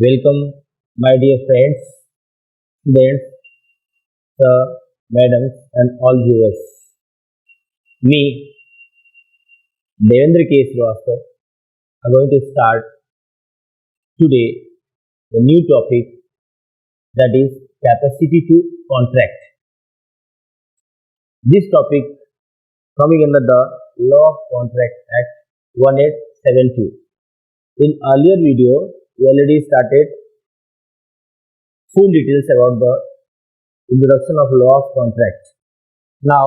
Welcome, my dear friends, students, sir, madams, and all viewers. Me, Devendra K. Srivastava, are going to start today a new topic, that is capacity to contract. This topic coming under the Law of Contract Act 1872. In earlier video, we already started full details about the introduction of law of contract. Now,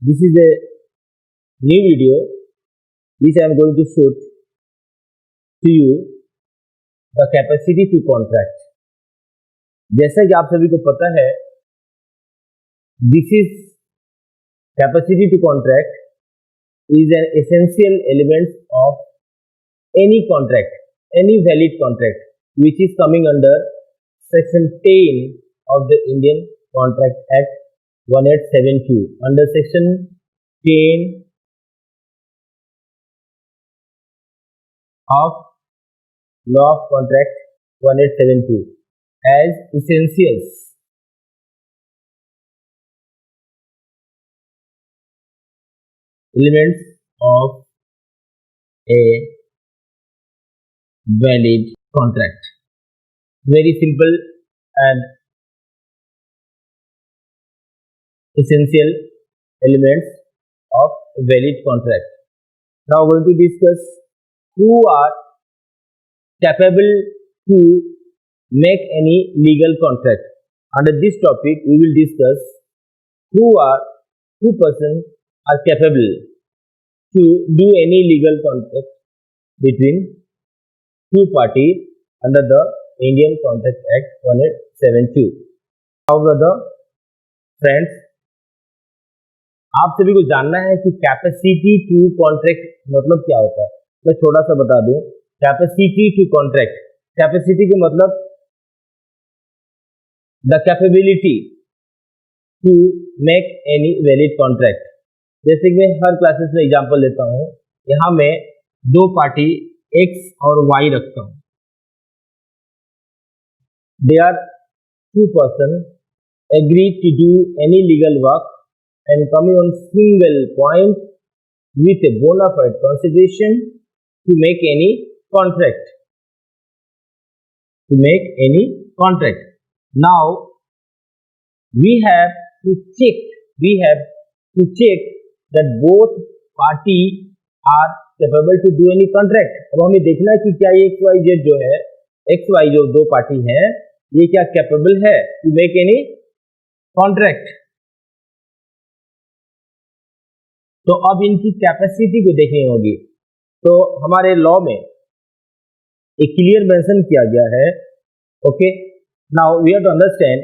this is a new video which I am going to show to you the capacity to contract. जैसा कि आप सभी को पता है, this is capacity to contract is an essential element of any contract, any valid contract, which is coming under Section 10 of the Indian Contract Act 1872. Under Section 10 of Law of Contract 1872 as essentials elements of a valid contract. Very simple and essential elements of a valid contract. Now we are going to discuss who are capable to make any legal contract. Under this topic, we will discuss who persons are capable to do any legal contract between two parties under the Indian Contract Act 1872. Now brother, friends, आप सभी को जानना है कि capacity to contract मतलब क्या होता है. मैं थोड़ा सा बता दूं. कैपेसिटी टू कॉन्ट्रैक्ट, कैपेसिटी के मतलब the capability to make any valid contract. जैसे कि मैं हर क्लासेस में एग्जांपल देता हूं. यहां मैं दो पार्टी X और Y रखता हूं. They are two persons agreed to do any legal work and coming on single point with a bona fide consideration to make any contract. To make any contract. Now we have to check that both parties are capable to do any contract. अब हमें देखना है कि क्या ये XYZ जो है, XY जो दो पार्टी है, ये क्या कैपेबल है टू मेक एनी कॉन्ट्रैक्ट. तो अब इनकी कैपेसिटी को देखनी होगी. तो हमारे लॉ में एक क्लियर मेंशन किया गया है. Okay, now we have to understand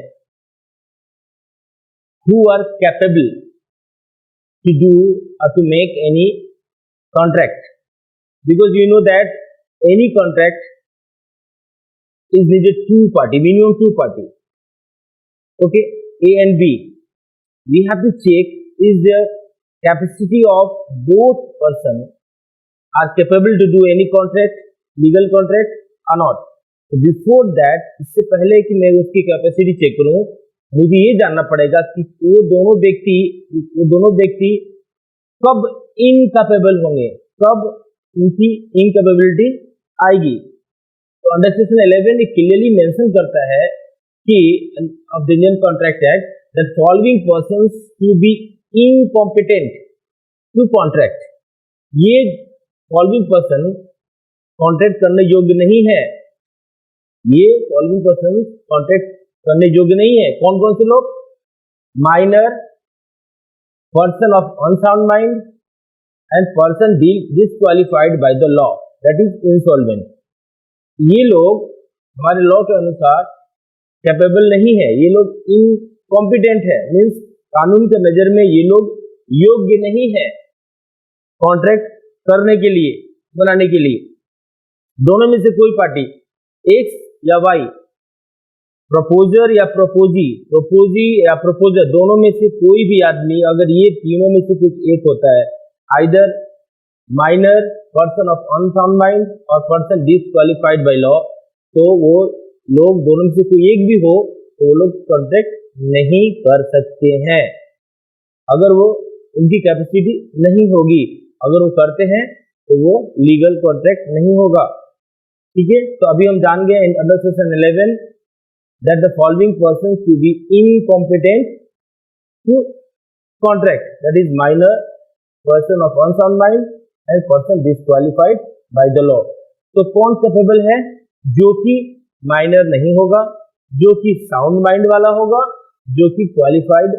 who are capable to do or to make any contract, because you know that any contract is needed two party, minimum two party. Okay, A and B. We have to check is the capacity of both person are capable to do any contract, legal contract or not. So before that, इससे पहले कि मैं उसकी capacity check करूं, मुझे ये जानना पड़ेगा कि वो दोनों व्यक्ति कब इनकैपेबल होंगे, कब उनकी इनकैपेबिलिटी आएगी. तो अंडर सेक्शन 11 एक क्लियरली मेंशन करता है कि of the Indian contract act that following persons to be incompetent to contract. ये फॉलोइंग पर्सन कॉन्ट्रैक्ट करने योग्य नहीं है. ये फॉलोइंग पर्सन कॉन्ट्रैक्ट करने योग्य नहीं है. कौन कौन से लोग? Minor, person of unsound mind and person disqualified by the law, that is insolvent. ये लोग हमारे लॉ के अनुसार कैपेबल नहीं है. ये लोग इनकॉम्पिटेंट है, मीन्स कानून के नजर में ये लोग योग्य नहीं है कॉन्ट्रैक्ट करने के लिए, बनाने के लिए. दोनों में से कोई पार्टी X या Y, प्रपोजर या प्रोपोजी या प्रपोजर, दोनों में से कोई भी आदमी, अगर ये तीनों में से कुछ एक होता है, either minor, person of unsound mind और पर्सन डिस्क्वालिफाइड बाय लॉ, तो वो लोग दोनों में से कोई एक भी हो तो वो लोग कॉन्ट्रैक्ट नहीं कर सकते हैं, अगर वो उनकी कैपेसिटी नहीं होगी। अगर वो करते हैं तो वो लीगल कॉन्ट्रैक्ट नहीं होगा। ठीक है, तो अभी हम जान गए under section 11 that the following person to be incompetent to contract, that is minor, person of unsound mind and person disqualified by the law. तो कौन कैपेबल है? जो कि माइनर नहीं होगा, जो कि साउंड माइंड वाला होगा, जो कि क्वालिफाइड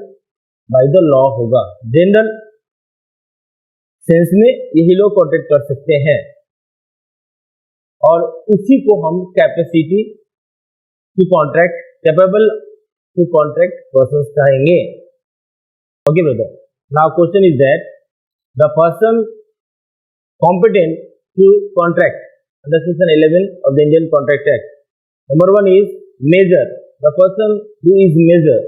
बाय द लॉ होगा। जनरल सेंस में यही लोग कॉन्ट्रैक्ट कर सकते हैं और उसी को हम capacity to contract, capable to contract person कहेंगे। Okay brother, now question is that the person competent to contract under section 11 of the Indian Contract Act. Number 1 is measure. The person who is measure,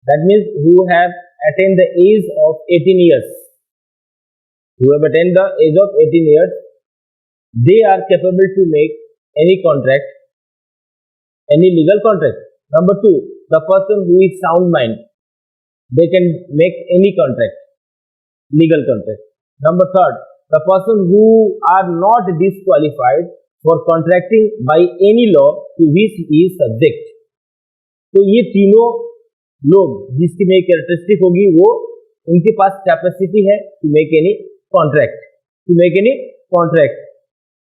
that means who have attained the age of 18 years. Who have attained the age of 18 years, they are capable to make any contract, any legal contract. Number 2, the person who is sound mind, they can make any contract, legal contract. Number 3, the person who are not disqualified for contracting by any law to which he is subject. तो ये तीनों लोग जिसकी में characteristic होगी वो उनके पास कैपेसिटी है to make any contract, to make any contract.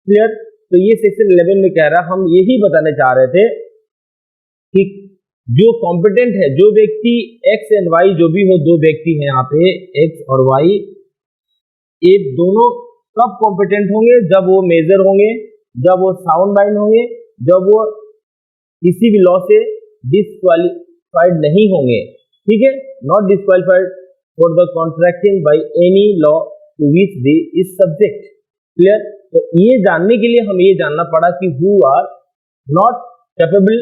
Clear? तो ये सेक्शन 11 में कह रहा, हम यही बताने चाह रहे थे कि जो कॉम्पिटेंट है, जो व्यक्ति एक्स एंड वाई जो भी हो, दो व्यक्ति हैं यहाँ पे एक्स और वाई, ये दोनों कब कॉम्पिटेंट होंगे? जब वो मेजर होंगे, जब वो साउंड माइंड होंगे, जब वो किसी भी लॉ से डिस्क्वालिफाइड नहीं होंगे। ठीक है, not disqualified for the contracting by any law to which they is subject. Clear? तो ये जानने के लिए हमें ये जानना पड़ा कि who are not capable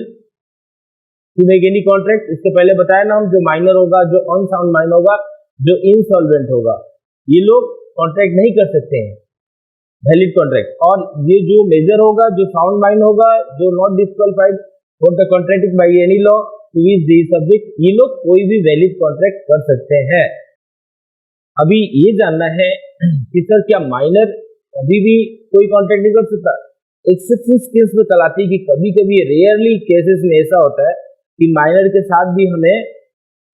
to make any contract. इसके पहले बताया ना हम, जो माइनर होगा, जो अनसाउंड माइंड होगा, जो इनसॉल्वेंट होगा, ये लोग कॉन्ट्रैक्ट नहीं कर सकते हैं वैलिड कॉन्ट्रैक्ट। और ये जो मेजर होगा, जो साउंड माइंड होगा, जो not disqualified for the contracting by any law to which they subject, ये लोग कोई भी वैलिड कॉन्ट्रैक्ट कर सकते हैं। अभी ये जानना है कि सर क्या माइनर कभी भी कोई कॉन्ट्रैक्ट नहीं कर सकता? एक्सेप्शन केस में कल आती है कि कभी कभी रेयरली केसेस में ऐसा होता है कि माइनर के साथ भी हमें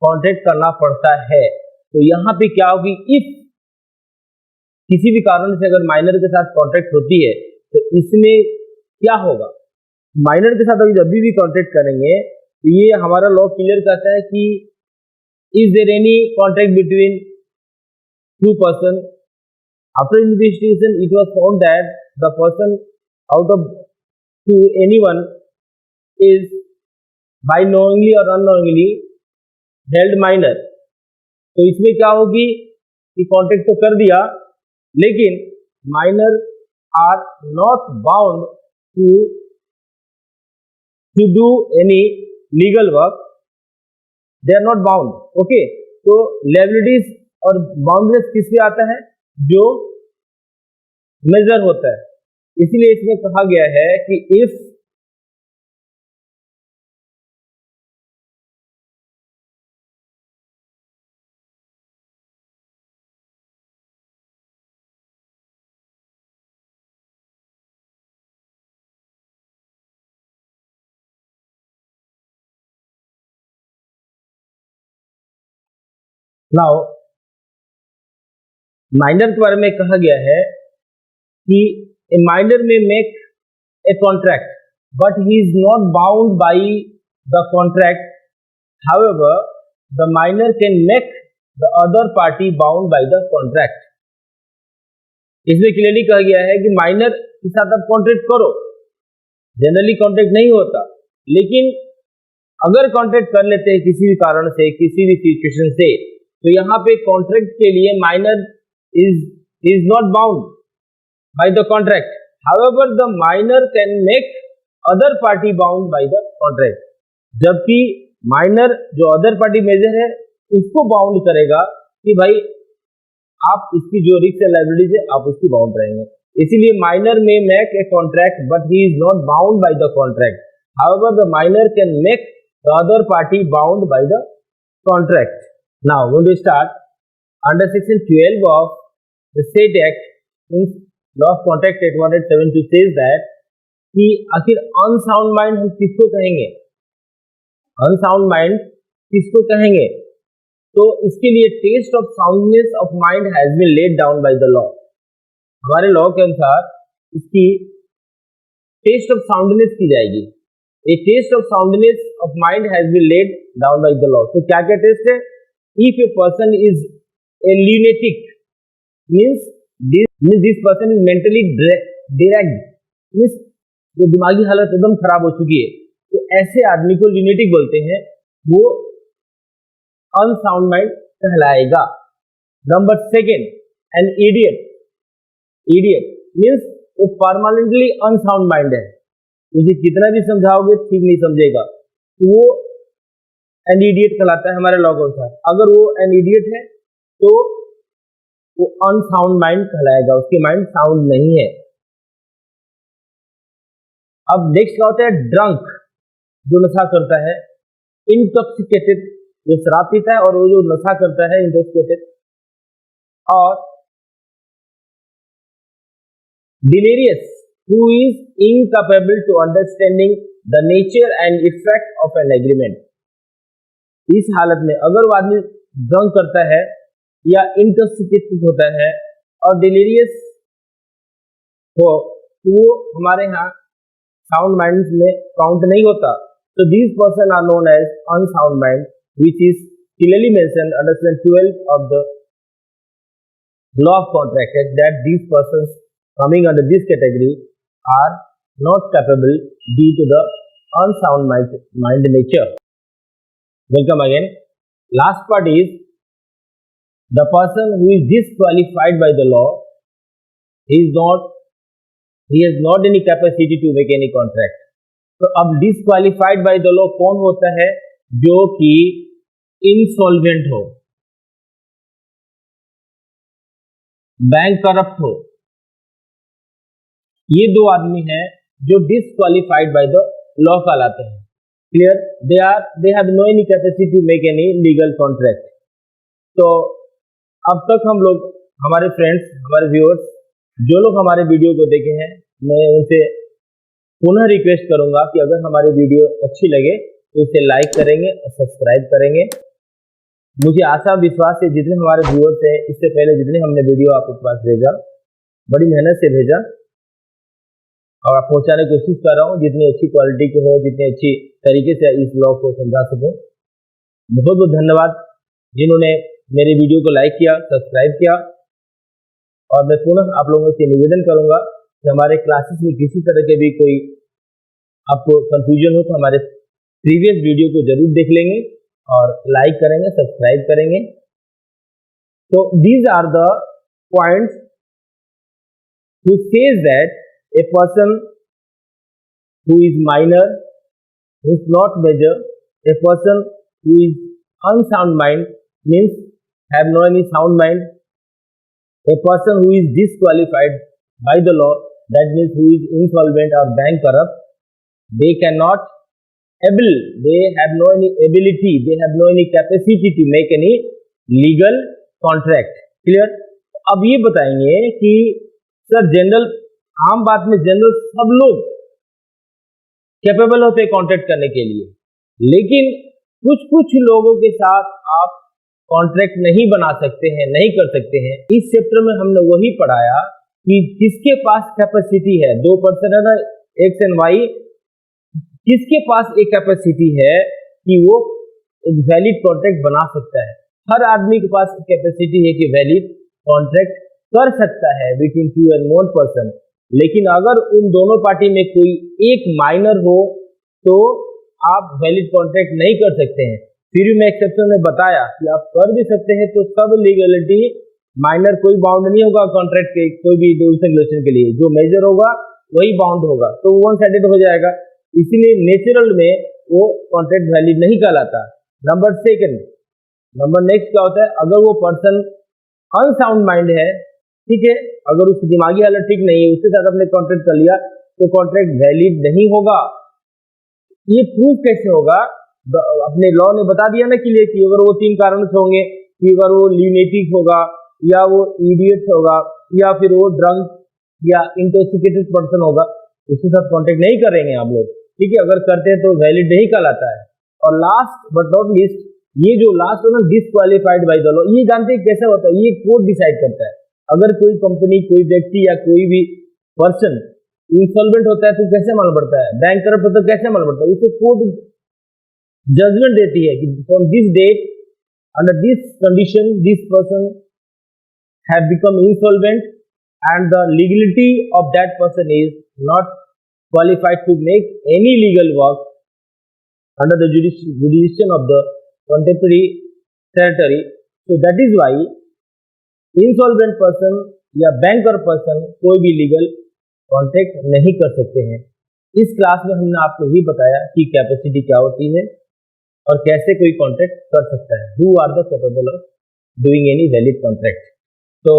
कॉन्ट्रैक्ट करना पड़ता है। तो यहाँ पे क्या होगी, इफ किसी भी कारण से अगर माइनर के साथ कॉन्ट्रैक्ट होती है तो इसमें क्या होगा? माइनर के साथ अभी जब भी कॉन्ट्रैक्ट करेंगे तो ये हमारा लॉ क्लियर करता है कि is there any contract between two person, after investigation it was found that the person out of two anyone is by knowingly और अननोइंगली हेल्ड माइनर। तो इसमें क्या होगी कि कॉन्ट्रैक्ट तो कर दिया, लेकिन minor are not bound to do any legal work, they are not bound. Okay, तो लायबिलिटीज और बाउंड्रीज किससे आता है? जो मेजर होता है। इसीलिए इसमें कहा गया है कि इफ नाउ माइनर के बारे में कहा गया है कि ए माइनर में make a contract but he is not bound by the contract, however the minor can make the other party bound by the contract. इसमें क्लियरली कहा गया है कि माइनर के साथ आप कॉन्ट्रैक्ट करो, जनरली कॉन्ट्रैक्ट नहीं होता, लेकिन अगर कॉन्ट्रैक्ट कर लेते हैं किसी भी कारण से, किसी भी सिचुएशन से, तो यहाँ पे कॉन्ट्रैक्ट के लिए minor is not bound by the contract, however the minor can make other party bound by the contract. जबकि माइनर जो अदर पार्टी मेजर है उसको बाउंड करेगा कि भाई आप इसकी जो रिस्क है, लायबिलिटीज है, आप उसकी बाउंड रहेंगे। इसीलिए माइनर में make a contract but he is not bound by the contract, however the minor can make the other party bound by the contract. Now we will start under section 12 of the state act means law of contract act 1872 says that कि आखिर unsound mind हम किसको कहेंगे, unsound mind किसको कहेंगे. तो इसके लिए test of soundness of mind has been laid down by the law. हमारे लॉ के अनुसार इसकी टेस्ट ऑफ साउंडनेस की जाएगी. A test of soundness of mind has been laid down by the law. तो क्या क्या टेस्ट है? If a person is a lunatic means this person is mentally direct means जो दिमागी हालत एकदम खराब हो चुकी है, तो ऐसे आदमी को ल्यूनेटिक बोलते हैं, वो अनसाउंड माइंड कहलाएगा. Number second, an idiot. Idiot means वो परमानेंटली अनसाउंड माइंड है, उसे कितना भी समझाओगे ठीक नहीं समझेगा, तो वो एन इडियट कहलाता है हमारे लॉ के अनुसार. अगर वो एन इडियट है तो वो अनसाउंड माइंड कहलाएगा, उसकी माइंड साउंड नहीं है. अब नेक्स्ट क्या होता है? ड्रंक, जो नशा करता है. इंटॉक्सिकेटेड, जो शराब पीता है, और वो जो नशा करता है इंटॉक्सिकेटेड. और delirious, who is incapable to understanding the nature and effect of an agreement. इस हालत में अगर वो आदमी ड्रंक करता है या इंटॉक्सिकेटेड होता है और डिलीरियस हो, तो वो हमारे यहाँ साउंड माइंड में काउंट नहीं होता. तो these person are known as unsound mind, which is clearly mentioned under section 12 of the law of contract act that these persons coming under this category are not capable due to the unsound mind nature. Welcome again. Last part is the person who is disqualified by the law. He has not any capacity to make any contract. तो अब disqualified by the law कौन होता है? जो कि insolvent हो, bank corrupt हो, ये दो आदमी हैं जो डिसक्वालिफाइड बाय द लॉ कहलाते हैं. Clear? They have no any capacity to make any legal contract. तो अब तक हम लोग, हमारे फ्रेंड्स, हमारे व्यूअर्स, जो लोग हमारे वीडियो को देखे हैं, मैं उनसे पुनः रिक्वेस्ट करूंगा कि अगर हमारी वीडियो अच्छी लगे तो इसे लाइक करेंगे और सब्सक्राइब करेंगे. मुझे आशा विश्वास है जितने हमारे व्यूअर्स हैं, इससे पहले जितने हमने वीडियो आपके पास भेजा, बड़ी मेहनत से भेजा और आप पहुंचाने की कोशिश कर रहा हूं, जितनी अच्छी क्वालिटी की हो, जितनी अच्छी तरीके से इस लॉ को समझा सकूं. बहुत बहुत धन्यवाद जिन्होंने मेरे वीडियो को लाइक किया, सब्सक्राइब किया. और मैं पुनः आप लोगों से निवेदन करूंगा कि हमारे क्लासेस में किसी तरह के भी कोई आपको कंफ्यूजन हो तो हमारे प्रीवियस वीडियो को जरूर देख लेंगे और लाइक करेंगे, सब्सक्राइब करेंगे. तो these are the points who says that a person who is minor, who is not major, a person who is unsound mind means have no any sound mind, a person who is disqualified by the law, that means who is insolvent or bank corrupt, they cannot able, they have no any ability, they have no any capacity to make any legal contract. Clear? अब ये बताएंगे कि sir general, आम बात में general सब लोग capable होते हैं कॉन्ट्रैक्ट करने के लिए, लेकिन कुछ कुछ लोगों के साथ आप कॉन्ट्रैक्ट नहीं बना सकते हैं, नहीं कर सकते हैं. इस चैप्टर में हमने वही पढ़ाया कि किसके पास कैपेसिटी है, दो पर्सन है ना, एक्स एंड वाई, किसके पास एक कैपेसिटी है कि वो एक वैलिड कॉन्ट्रैक्ट बना सकता है. हर आदमी के पास कैपेसिटी है कि वैलिड कॉन्ट्रैक्ट कर सकता है between two and more person. लेकिन अगर उन दोनों पार्टी में कोई एक माइनर हो तो आप वैलिड कॉन्ट्रैक्ट नहीं कर सकते हैं. फिर भी मैं एक्सेप्शन में बताया कि आप कर भी सकते हैं, तो सब लीगलिटी माइनर कोई बाउंड नहीं होगा कॉन्ट्रैक्ट के, कोई भी रूल्स एंड रेगुलेशन के लिए. जो मेजर होगा वही बाउंड होगा, तो वन साइडेड हो जाएगा. इसीलिए नेचुरल में वो कॉन्ट्रैक्ट वैलिड नहीं कहलाता. नंबर सेकंड, नंबर नेक्स्ट क्या होता है? अगर वो पर्सन अनसाउंड माइंड है ठीक है, अगर उसकी दिमागी हालत ठीक नहीं है, उसके साथ आपने कॉन्ट्रैक्ट कर लिया तो कॉन्ट्रैक्ट वैलिड नहीं होगा। ये प्रूफ कैसे होगा? अपने लॉ ने बता दिया ना क्लियर कि अगर वो 3 कारण से होंगे कि अगर वो ल्यूनेटिक होगा या वो इडियट होगा या फिर वो ड्रंक या इंटॉक्सिकेटेड पर्सन होगा, उसके साथ कॉन्टेक्ट नहीं करेंगे आप लोग, ठीक है। अगर करते हैं तो वैलिड नहीं कहलाता है। और लास्ट बट नॉट लीस्ट, ये जो लास्ट है ना, डिसक्वालीफाइड बाय द लॉ, ये जानते हैं कैसे होता है? ये कोर्ट डिसाइड करता है। अगर कोई कंपनी, कोई व्यक्ति या कोई भी पर्सन इंसॉल्वेंट होता है तो कैसे मालूम पड़ता है? बैंकरप्ट होता है तो कैसे मालूम पड़ता है? उसे कोर्ट जजमेंट देती है कि from this date under this condition this person have become insolvent and the legality of that person is not qualified to make any legal work under the jurisdiction of the contemporary territory. So that is why insolvent person या banker person कोई भी legal contact नहीं कर सकते हैं। इस class में हमने आपको ही बताया कि कैपेसिटी क्या होती है और कैसे कोई कॉन्ट्रैक्ट कर सकता है। Who are the capable of doing any valid contract? तो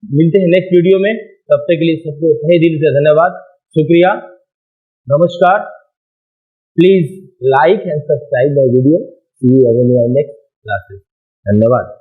मिलते हैं नेक्स्ट वीडियो में, तब तक के लिए सबको तहे दिल से धन्यवाद, शुक्रिया, नमस्कार। Please like and subscribe my video. See you again in my next classes. धन्यवाद।